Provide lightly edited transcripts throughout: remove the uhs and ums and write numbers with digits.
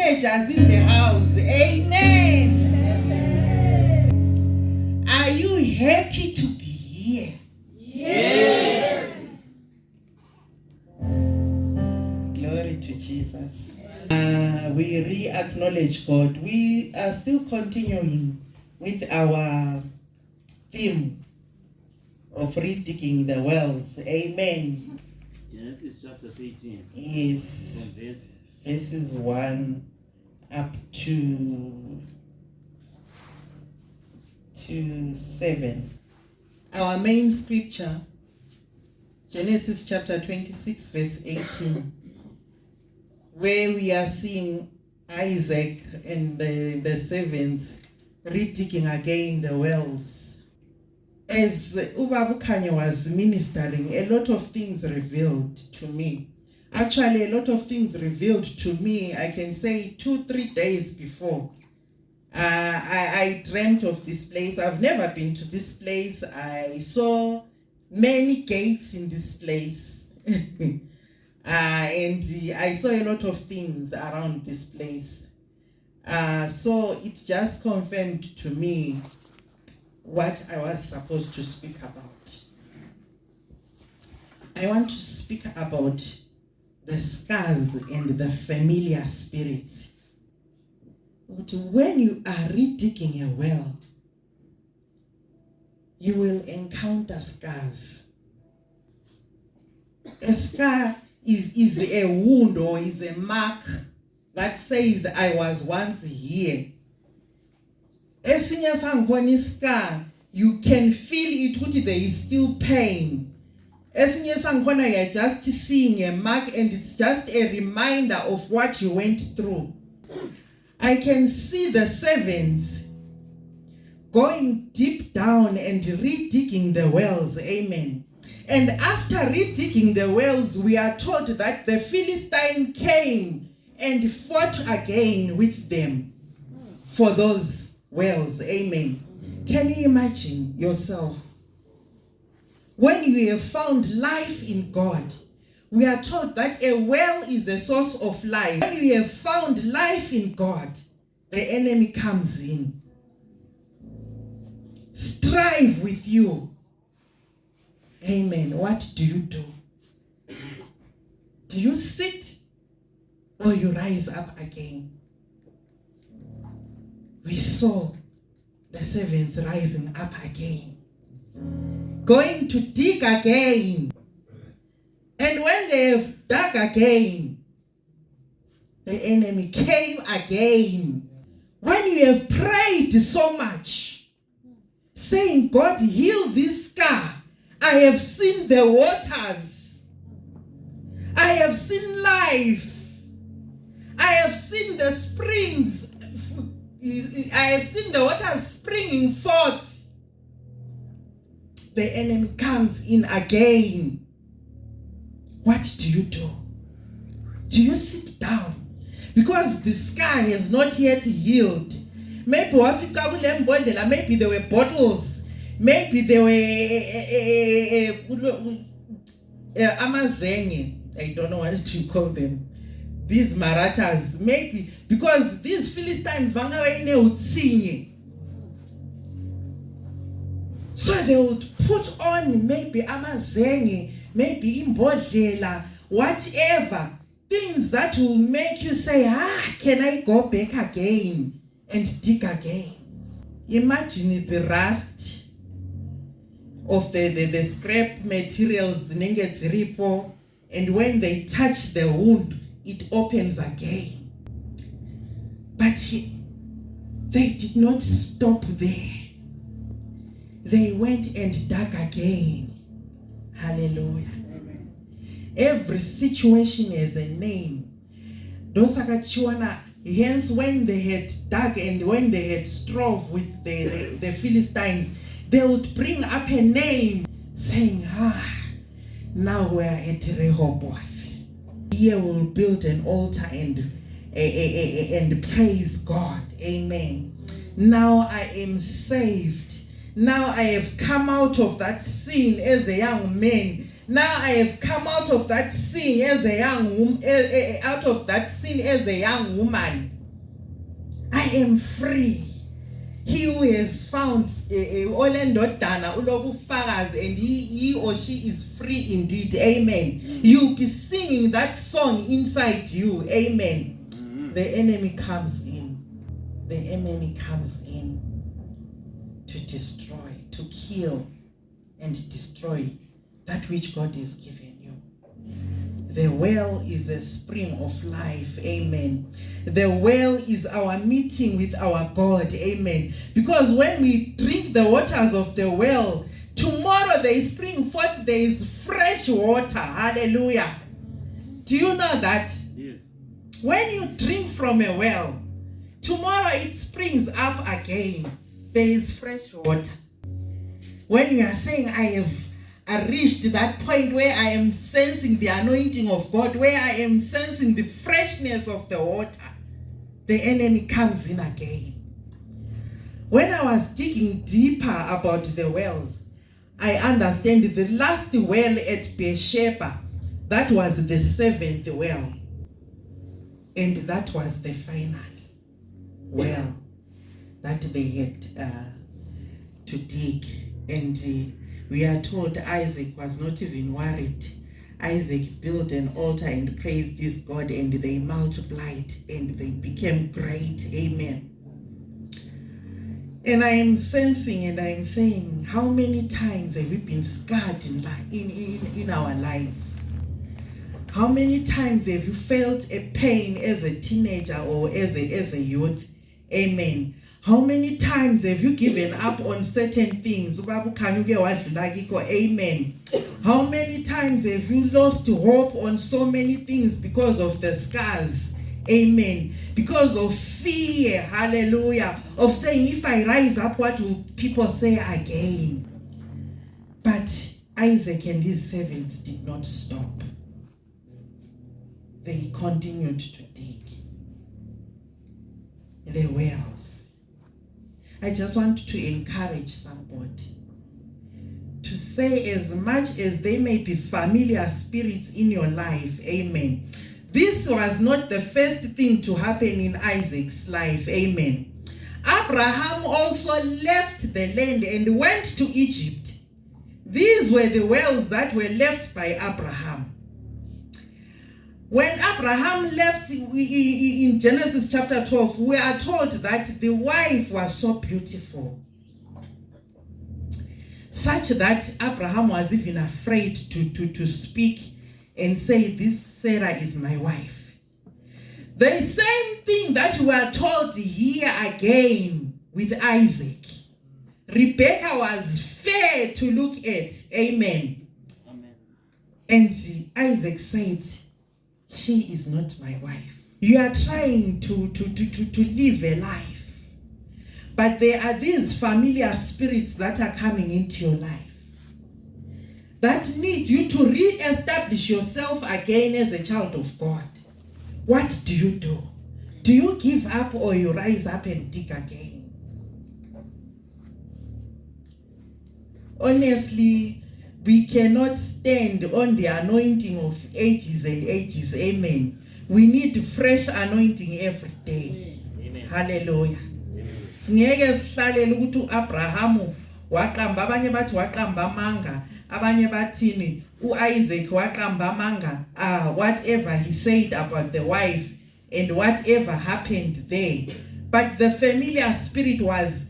teenagers in the house. Amen. Are you happy to be here? Yes. Glory to Jesus. We really acknowledge God. We are still continuing with our theme of redigging the wells. Amen. Genesis chapter 13. Yes. From Verses 1 up to 7. Our main scripture, Genesis chapter 26, verse 18, where we are seeing Isaac and the servants redigging again the wells. As Ubabu Kanye was ministering, a lot of things revealed to me. Actually, a lot of things revealed to me, I can say 2-3 days before. I dreamt of this place. I've never been to this place. I saw many gates in this place. And I saw a lot of things around this place. So it just confirmed to me what I was supposed to speak about. I want to speak about the scars and the familiar spirits. But when you are redigging a well, you will encounter scars. A scar is a wound or is a mark that says I was once here. Esinye sankhona scar, you can feel it ukuthi there is still pain. Esinye sankhona you're just seeing a mark and it's just a reminder of what you went through. I can see the servants going deep down and redigging the wells. Amen. And after redigging the wells, we are told that the Philistine came and fought again with them for those wells. Amen. Can you imagine yourself? When you have found life in God, we are told that a well is a source of life. When you have found life in God, the enemy comes in. Strive with you. Amen. What do you do? Do you sit or you rise up again? We saw the servants rising up again, going to dig again. And when they have dug again, the enemy came again. When you have prayed so much, saying, God, heal this scar. I have seen the waters. I have seen life. I have seen the springs. I have seen the waters springing forth. The enemy comes in again. What do you do? Do you sit down? Because the scar has not yet healed. Maybe there were bottles. Maybe there were amazenge. I don't know what to call them. These marathas. Maybe because these Philistines, so they would put on maybe amazenge, maybe imbodlela, whatever. Things that will make you say, can I go back again and dig again? Imagine the rust of the scrap materials, and when they touch the wound, it opens again. But they did not stop there. They went and dug again. Hallelujah. Every situation has a name. Hence, when they had dug and when they had strove with the Philistines, they would bring up a name saying, now we are at Rehoboth. Here we'll build an altar and praise God. Amen. Now I am saved. Now I have come out of that sin as a young man. Now I have come out of that sin as a young woman. I am free. He who has found olendodana ulobufakazi, and he or she is free indeed. Amen. You'll be singing that song inside you. Amen. The enemy comes in. The enemy comes in to destroy, to kill, and destroy that which God has given you. The well is a spring of life. Amen. The well is our meeting with our God. Amen. Because when we drink the waters of the well, tomorrow they spring forth, there is fresh water. Hallelujah. Do you know that? Yes. When you drink from a well, tomorrow it springs up again. There is fresh water. When you are saying, I reached that point where I am sensing the anointing of God, where I am sensing the freshness of the water, the enemy comes in again. When I was digging deeper about the wells, I understand the last well at Beersheba, that was the 7th well. And that was the final well that they had to dig. And we are told Isaac was not even worried. Isaac built an altar and praised his God, and they multiplied and they became great. Amen. And I am sensing and I am saying, how many times have we been scarred in our lives? How many times have you felt a pain as a teenager or as a youth? Amen. How many times have you given up on certain things? Amen. How many times have you lost hope on so many things because of the scars? Amen. Because of fear, hallelujah, of saying, if I rise up, what will people say again? But Isaac and his servants did not stop. They continued to dig the wells. I just want to encourage somebody to say, as much as they may be familiar spirits in your life, amen. This was not the first thing to happen in Isaac's life, amen. Abraham also left the land and went to Egypt. These were the wells that were left by Abraham. When Abraham left in Genesis chapter 12, we are told that the wife was so beautiful, such that Abraham was even afraid to speak and say, this Sarah is my wife. The same thing that we are told here again with Isaac. Rebecca was fair to look at. Amen. Amen. And Isaac said, she is not my wife. You are trying to live a life, but there are these familiar spirits that are coming into your life that needs you to re-establish yourself again as a child of God. What do you do? Do you give up or you rise up and dig again? Honestly, we cannot stand on the anointing of ages and ages. Amen. We need fresh anointing every day. Amen. Hallelujah. Singeke sihlalele ukuthi uAbraham waqamba, abanye bathi waqamba amanga, abanye bathini uIsaac waqamba amanga. Whatever he said about the wife and whatever happened there. But the familiar spirit was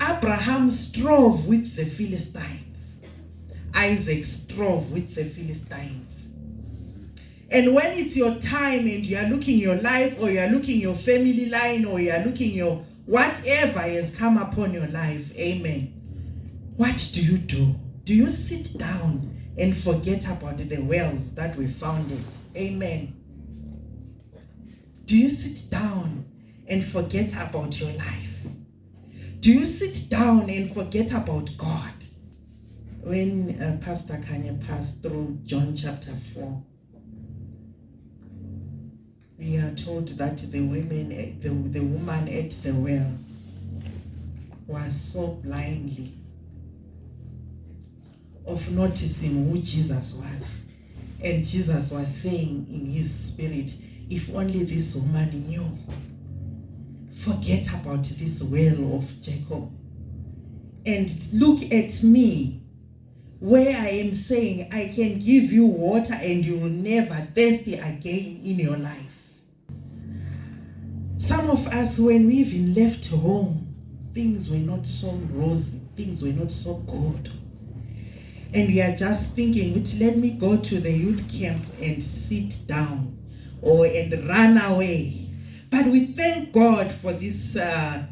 Abraham strove with the Philistines. Isaac strove with the Philistines. And when it's your time and you are looking your life, or you are looking your family line, or you are looking your whatever has come upon your life, amen, what do you do? Do you sit down and forget about the wells that we founded? Amen. Do you sit down and forget about your life? Do you sit down and forget about God? When Pastor Kanye passed through John chapter 4, we are told that the woman at the well was so blindly of noticing who Jesus was. And Jesus was saying in his spirit, if only this woman knew forget about this well of Jacob and look at me, where I am saying I can give you water and you will never thirst again in your life. Some of us, when we even left home, things were not so rosy, things were not so good. And we are just thinking, let me go to the youth camp and sit down and run away. But we thank God for this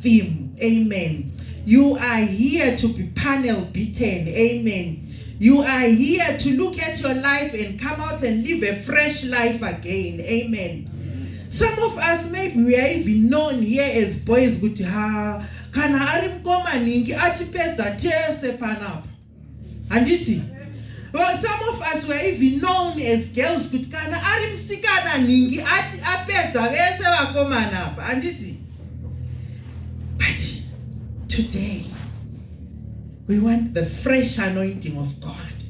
theme. Amen. You are here to be panel beaten. Amen. You are here to look at your life and come out and live a fresh life again. Amen. Some of us, maybe we are even known here as boys. Kana arimkoma ningi atipedza tese panapa. Anditi? Well, some of us were even known as girls. Kana arimsikana ningi apedza vese vakoma napa. Anditi? But today, we want the fresh anointing of God.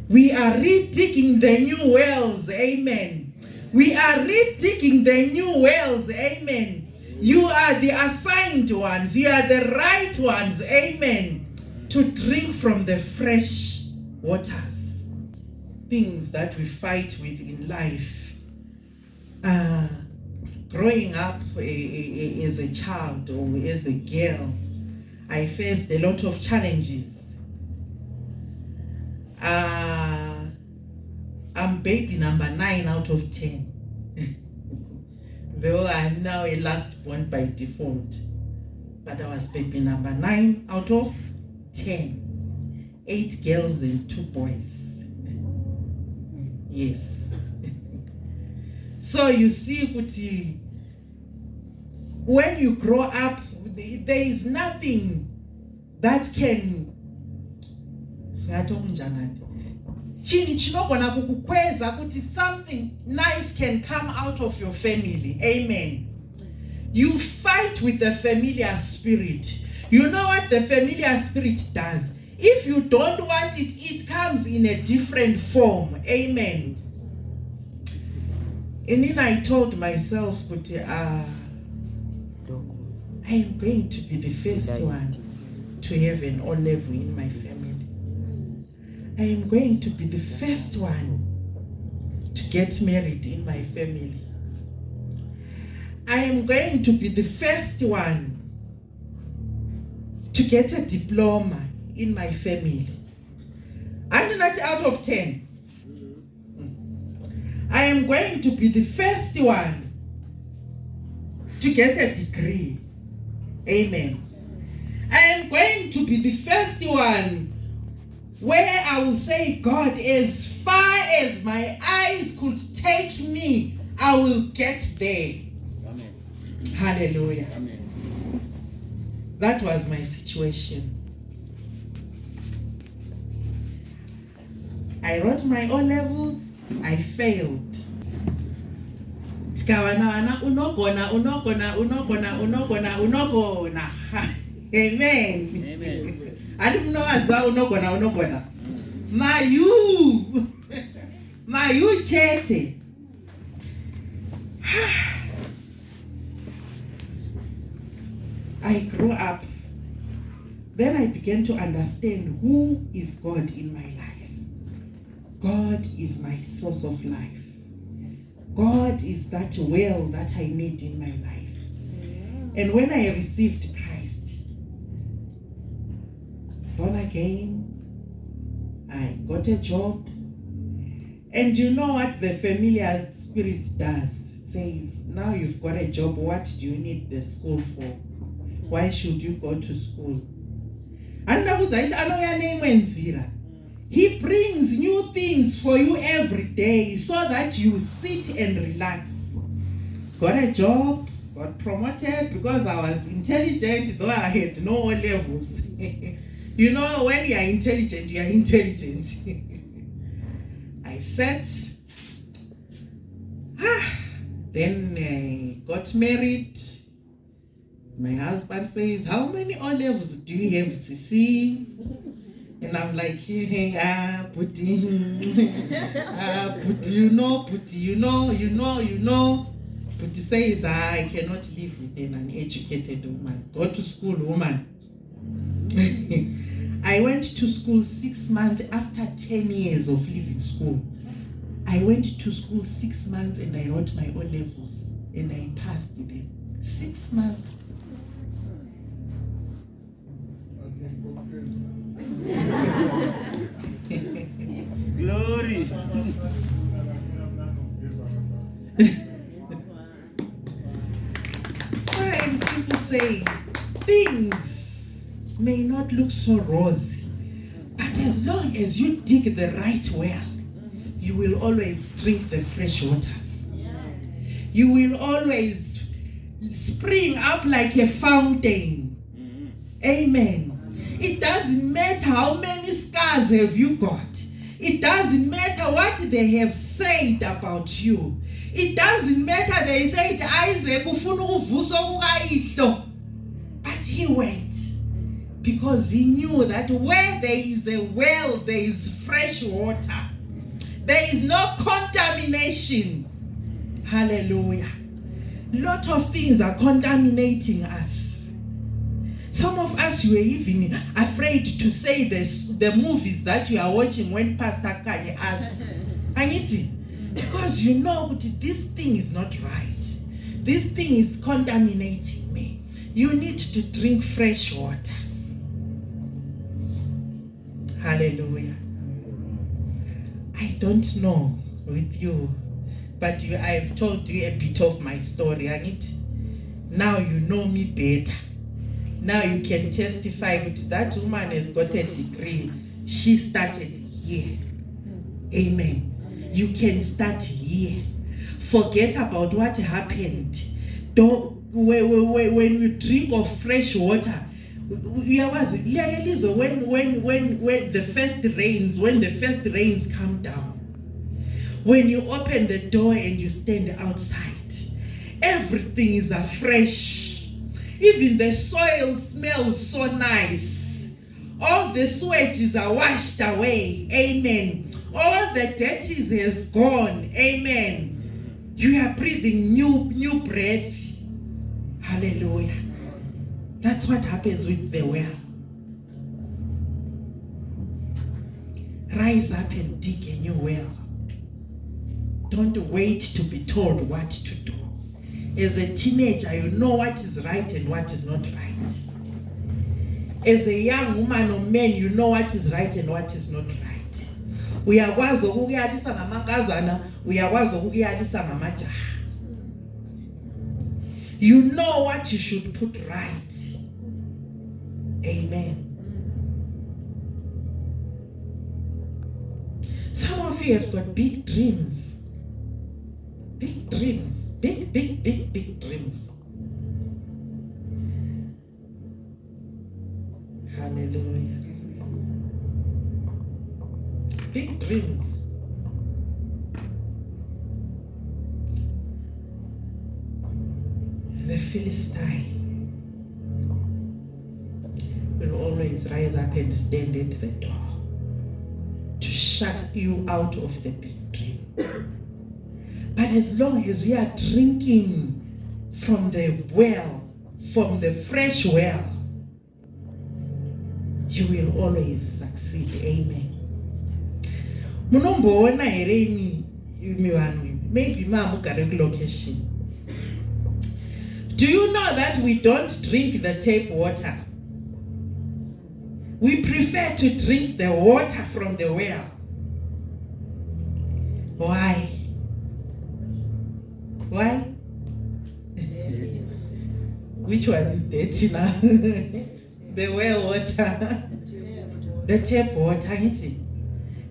We are redigging the new wells. Amen. We are redigging the new wells. Amen. You are the assigned ones. You are the right ones. Amen. To drink from the fresh waters. Things that we fight with in life. Growing up as a child or as a girl, I faced a lot of challenges. I'm baby number 9 out of 10. Though I'm now a last born by default. But I was baby number 9 out of 10. 8 girls and 2 boys. Yes. So you see, Kuti, when you grow up, there is nothing that can something nice can come out of your family. Amen. You fight with the familiar spirit. You know what the familiar spirit does? If you don't want it, it comes in a different form. Amen. And then I told myself, I am going to be the first one to have an O-level in my family. I am going to be the first one to get married in my family. I am going to be the first one to get a diploma in my family. I'm not out of 10. I am going to be the first one to get a degree. Amen. I am going to be the first one where I will say, God, as far as my eyes could take me, I will get there. Amen. Hallelujah. Amen. That was my situation. I wrote my O-levels. I failed. Unogona. Amen. Amen. I didn't know as well. Unogona. Mayu chete. I grew up. Then I began to understand who is God in my life. God is my source of life. God is that well that I need in my life. And when I received Christ, born again, I got a job. And you know what the familiar spirit does? Says, now you've got a job, what do you need the school for? Why should you go to school? And I was like, I know your name and Zira. He brings new things for you every day so that you sit and relax. Got a job, got promoted because I was intelligent, though I had no levels. You know, when you are intelligent, you are intelligent. I sat. Then I got married. My husband says, how many O-levels do you have, Sisi? And I'm like, Putti, you know. But he says, I cannot live with an uneducated woman. Go to school, woman. I went to school 6 months after 10 years of leaving school. I went to school 6 months and I wrote my O-levels and I passed them. 6 months. Glory. So I'm simply saying, things may not look so rosy, but as long as you dig the right well, you will always drink the fresh waters. You will always spring up like a fountain. Amen. It doesn't matter how many scars have you got. It doesn't matter what they have said about you. It doesn't matter they said Isaac ufuna ukuvusa kukayihlo. But he went because he knew that where there is a well, there is fresh water. There is no contamination. Hallelujah. Lot of things are contaminating us. Some of us were even afraid to say this, the movies that you are watching when Pastor Kanye asked. Aniti, because you know that this thing is not right. This thing is contaminating me. You need to drink fresh waters. Hallelujah. I don't know with you, but I've told you a bit of my story, Aniti. Now you know me better. Now you can testify that woman has got a degree. She started here. Amen. You can start here. Forget about what happened. When you drink of fresh water, when the first rains come down, when you open the door and you stand outside, everything is afresh. Even the soil smells so nice. All the sweats are washed away. Amen. All the dirties have gone. Amen. You are breathing new breath. Hallelujah. That's what happens with the well. Rise up and dig a new well. Don't wait to be told what to do. As a teenager, you know what is right and what is not right. As a young woman or man, you know what is right and what is not right. Uyakwazi ukuyalisa ngamankazana, uyakwazi ukuyalisa ngamajaha. You know what you should put right. Amen. Some of you have got big dreams. Big dreams. Big dreams. Hallelujah. Big dreams. The Philistine will always rise up and stand at the door to shut you out of the big dream. But as long as we are drinking from the well, from the fresh well, you will always succeed. Amen. Munombona hereni maybe mamugare location. Do you know that we don't drink the tap water? We prefer to drink the water from the well. Why? Why? Which one is dirty now? The well water. The tap water.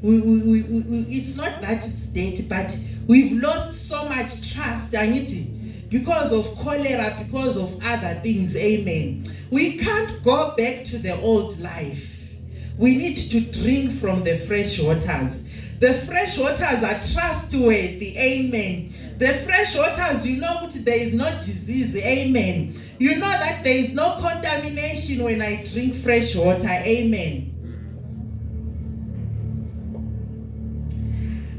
It's not that it's dirty, but we've lost so much trust because of cholera, because of other things. Amen. We can't go back to the old life. We need to drink from the fresh waters. The fresh waters are trustworthy. Amen. The fresh waters, you know that there is no disease. Amen. You know that there is no contamination when I drink fresh water. Amen.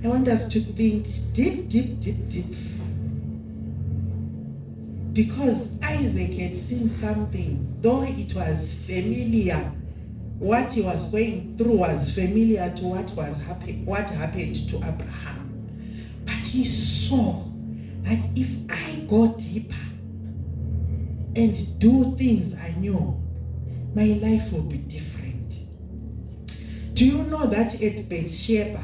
I want us to think deep. Because Isaac had seen something, though it was familiar, what he was going through was familiar to what happened to Abraham. But he saw that if I go deeper and do things I knew, my life will be different. Do you know that at Beersheba,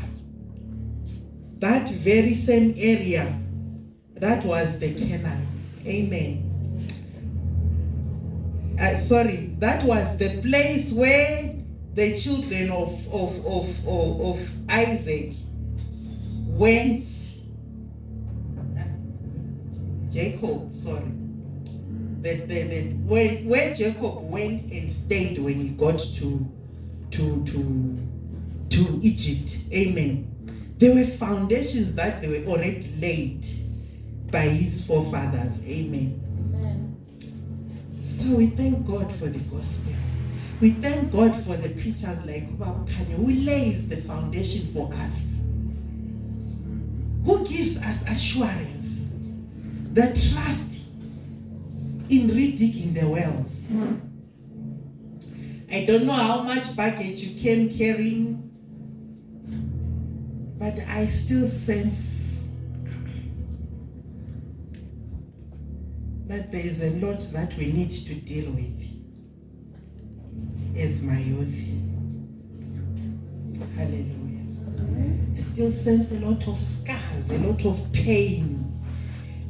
that very same area, that was the Canaan? Amen. That was the place where the children of Isaac went. Jacob, sorry. Where Jacob went and stayed when he got to Egypt. Amen. There were foundations that they were already laid by his forefathers. Amen. Amen. So we thank God for the gospel. We thank God for the preachers like Ubaba Kanye, who lays the foundation for us, who gives us assurance, the trust in redigging the wells. I don't know how much baggage you came carrying, but I still sense that there is a lot that we need to deal with as my youth. Hallelujah. I still sense a lot of scars, a lot of pain,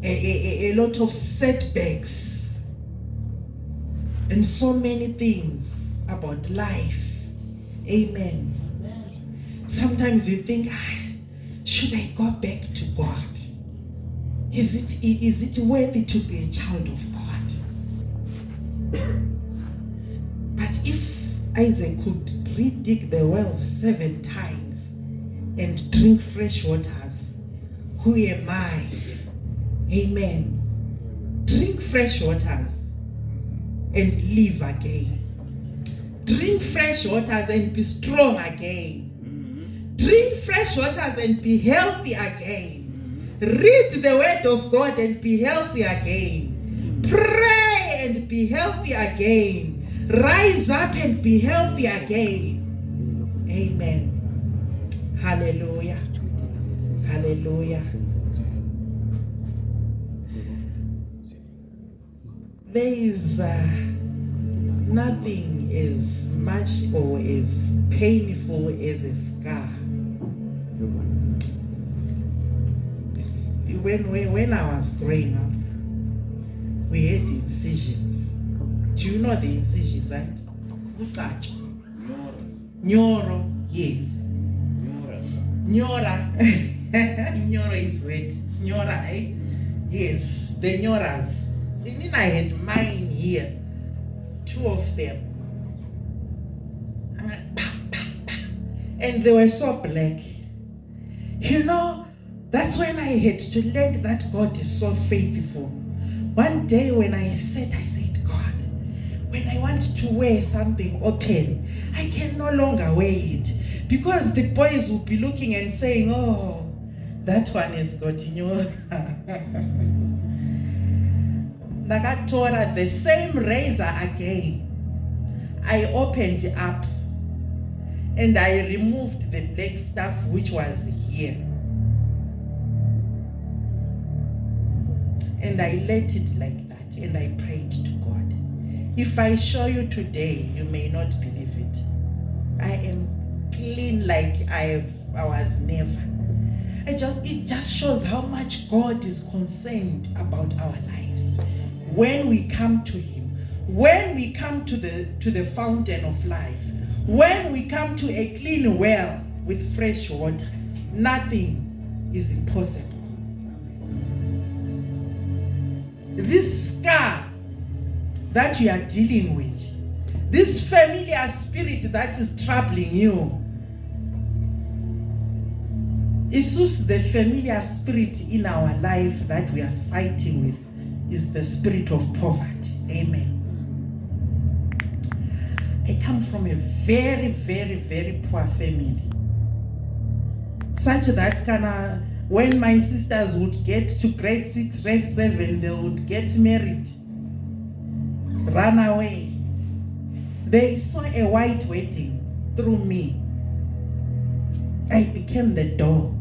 a lot of setbacks, and so many things about life. Amen. Sometimes you think, should I go back to God? Is it worthy to be a child of God? But if Isaac could redig the well 7 times and drink fresh waters, who am I? Amen. Drink fresh waters and live again. Drink fresh waters and be strong again. Drink fresh waters and be healthy again. Read the word of God and be healthy again. Pray and be healthy again. Rise up and be healthy again. Amen. Hallelujah. Hallelujah. There is nothing as much or as painful as a scar. When I was growing up, we had incisions. Do you know the incisions, right? Nyoro, yes. Nyora. Nyora is wet. It's nyora, eh? Yes, the nyoras. And then I had mine here. 2 of them. And they were so black. You know, that's when I had to learn that God is so faithful. One day when I said, God, when I want to wear something open, I can no longer wear it. Because the boys will be looking and saying, oh, that one has got nyora. Nakatora, the same razor again. I opened up and I removed the black stuff which was here. And I let it like that and I prayed to God. If I show you today, you may not believe it. I am clean like I was never. It just shows how much God is concerned about our lives. When we come to Him, when we come to the fountain of life, when we come to a clean well with fresh water, nothing is impossible. This scar that you are dealing with, this familiar spirit that is troubling you, is the familiar spirit in our life that we are fighting with, is the spirit of poverty. Amen. I come from a very, very, very poor family. Such that When my sisters would get to grade 6, grade 7, they would get married, run away. They saw a white wedding through me. I became the door.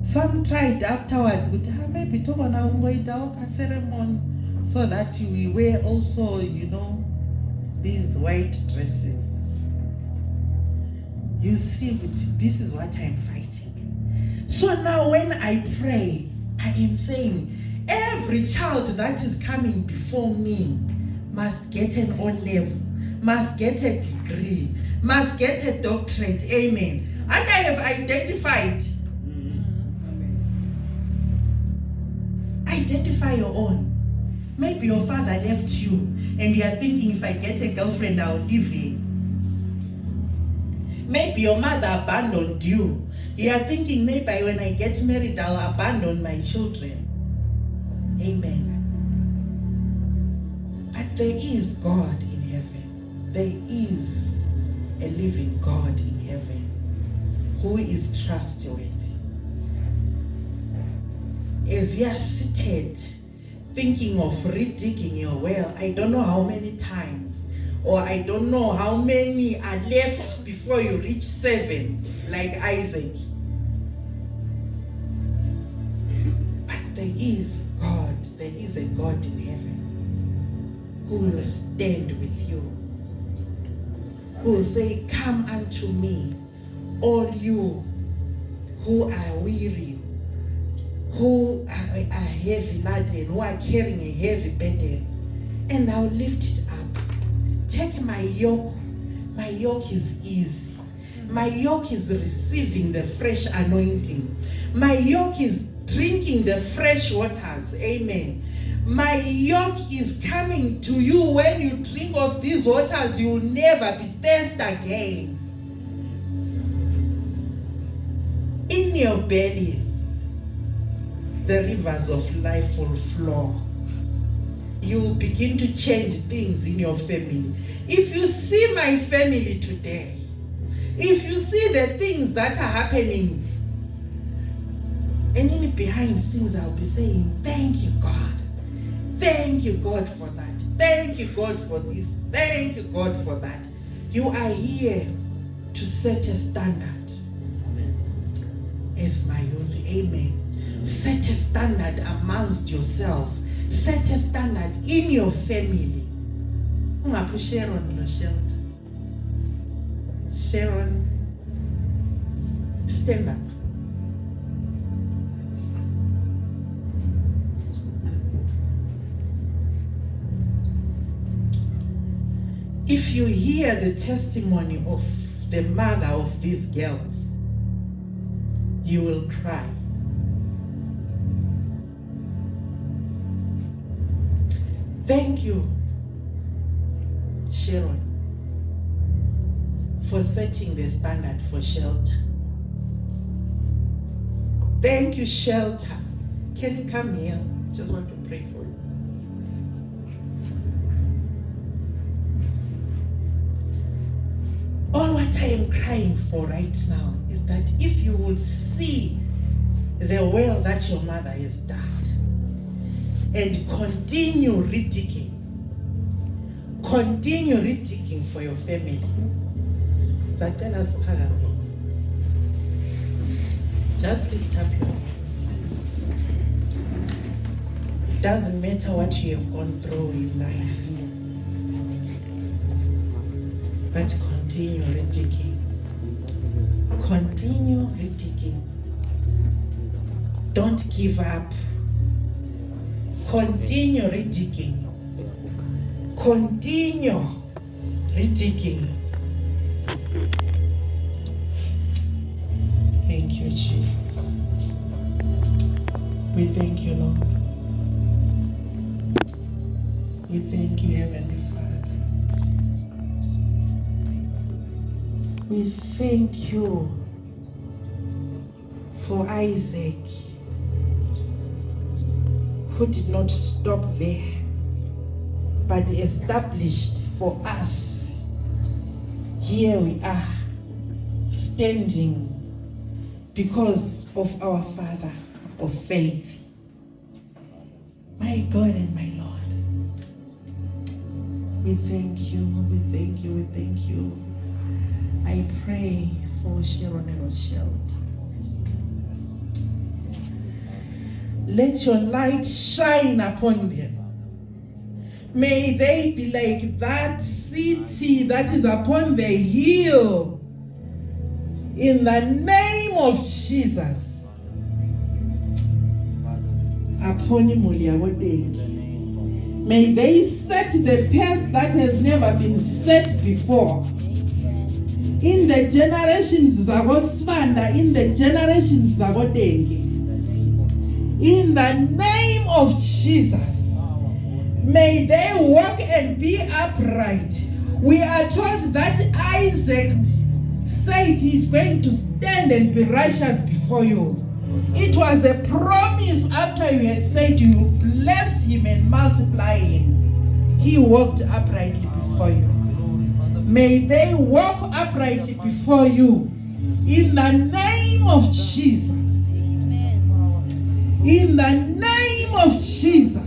Some tried afterwards, but maybe a ceremony so that we wear also, these white dresses. You see, this is what I'm fighting. So now when I pray, I am saying, every child that is coming before me must get an O-level, must get a degree, must get a doctorate. Amen. And I have identified. Identify your own. Maybe your father left you and you are thinking, if I get a girlfriend, I'll live here. Maybe your mother abandoned you. You are thinking, maybe when I get married, I'll abandon my children. Amen. But there is God in heaven. There is a living God in heaven who is trustworthy. As you are seated thinking of redigging your well, I don't know how many times, or I don't know how many are left before you reach 7, like Isaac. But there is God, there is a God in heaven who will stand with you, who will say, come unto me, all you who are weary, who are heavy laden, who are carrying a heavy burden, and I'll lift it up. Take my yoke. My yoke is easy. My yoke is receiving the fresh anointing. My yoke is drinking the fresh waters. Amen. My yoke is coming to you. When you drink of these waters, you will never be thirsty again. In your bellies, the rivers of life will flow. You will begin to change things in your family. If you see my family today, if you see the things that are happening, and in behind scenes, I'll be saying, thank you, God. Thank you, God, for that. Thank you, God, for this. Thank you, God, for that. You are here to set a standard. As my youth, amen. Set a standard amongst yourself. Set a standard in your family. Ungaphi Sharon no Shelter? Sharon, stand up. If you hear the testimony of the mother of these girls, you will cry. Thank you, Sharon, for setting the standard for Shelter. Thank you, Shelter. Can you come here? Just want to pray for you. All what I am crying for right now is that if you would see the well that your mother has dug and continue redigging for your family. Just lift up your hands. It doesn't matter what you have gone through in life, but continue redigging. Continue redigging. Don't give up. Continue redigging. Continue redigging. Thank you, Jesus. We thank you, Lord. We thank you, Heavenly Father. We thank you for Isaac, who did not stop there, but established for us. Here we are. standing because of our Father of faith. My God and my Lord, we thank you, we thank you, we thank you. I pray for Sharon and Rochelle. Let your light shine upon them. May they be like that city that is upon the hill. In the name of Jesus. May they set the pace that has never been set before. In the generations Zagosfanda, in the generations Zagodenge. In the name of Jesus. May they walk and be upright. We are told that Isaac said he is going to stand and be righteous before you. It was a promise after you had said you bless him and multiply him. He walked uprightly before you. May they walk uprightly before you. In the name of Jesus. In the name of Jesus.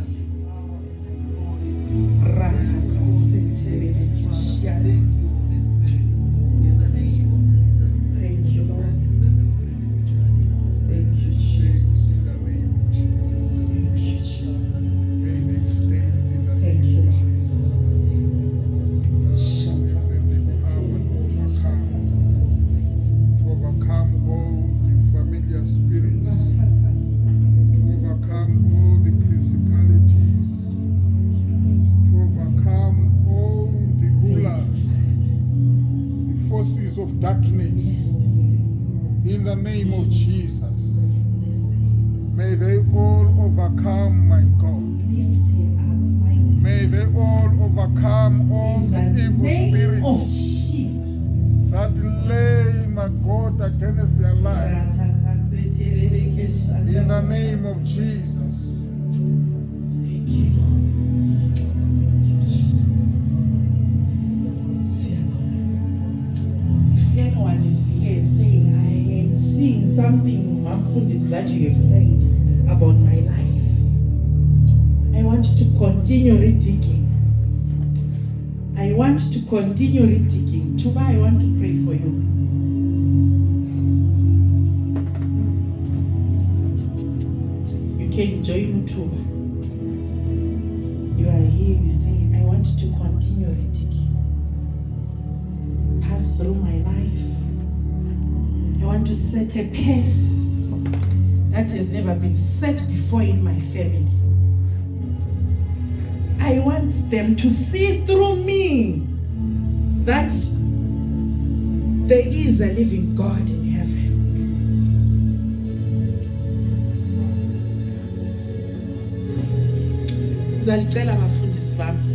Of darkness, in the name of Jesus, may they all overcome, my God. May they all overcome all the evil spirits that lay, my God, against their lives. In the name of Jesus. Anyone is here saying, I am seeing something, Mamfundis, that you have said about my life. I want to continue redigging. I want to continue redigging. Tuba, I want to pray for you. You can join Tuba. You are here, you say, I want to continue redigging. Pass through my life. I want to set a pace that has never been set before in my family. I want them to see through me that there is a living God in heaven. Zalicela abafundisi bami